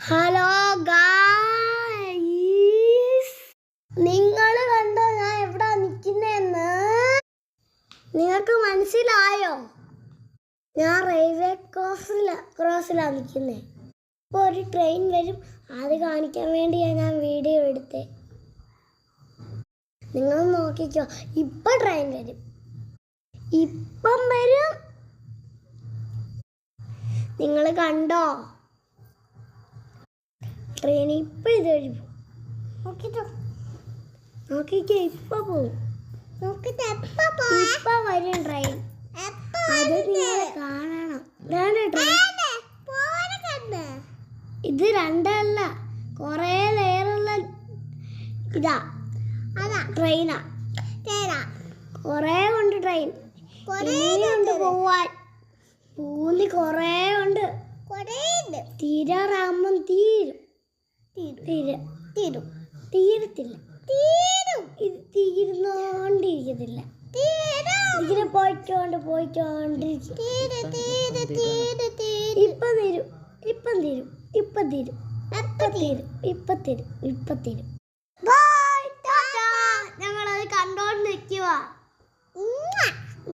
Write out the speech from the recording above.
Hello guys, നിങ്ങൾ കണ്ടോ ഞാൻ എവിടെ നിൽക്കുന്നതെന്ന്? നിങ്ങൾക്ക് മനസ്സിലായോ? ഞാൻ റെയിൽവേ ക്രോസിലാണ് നിൽക്കുന്നത്. ഇപ്പോൾ ഒരു ട്രെയിൻ വരും, അത് കാണിക്കാൻ വേണ്ടിയാണ് ഞാൻ വീഡിയോ എടുത്തത്. നിങ്ങൾ നോക്കിക്കോ, ഇപ്പം ട്രെയിൻ വരും, ഇപ്പം വരും. നിങ്ങൾ കണ്ടോ? ട്രെയിൻ ഇപ്പം ഇതുവഴി പോകും. നോക്കിക്കോ, ഇപ്പം പോകും. ഇപ്പം വരും ട്രെയിൻ. അത് നിങ്ങൾ കാണണം. ഇതാണ് ട്രെയിൻ. ഇത് രണ്ടല്ല, കുറേ ലെയറുള്ള ഇതാ ട്രെയിനാ. കുറേ ഉണ്ട് ട്രെയിൻ, ഉണ്ട് പോവാൻ. പൂന്തി കുറേ ഉണ്ട്. തീരാറാകുമ്പം തീരത്തില്ല. ഇത് തീരുന്നോണ്ടിരിക്കത്തില്ല. ഇങ്ങനെ പോയിക്കോണ്ടിരിക്കും. ഇപ്പം തീരും. ഞങ്ങളത് കണ്ടോണ്ട് നിൽക്കുക.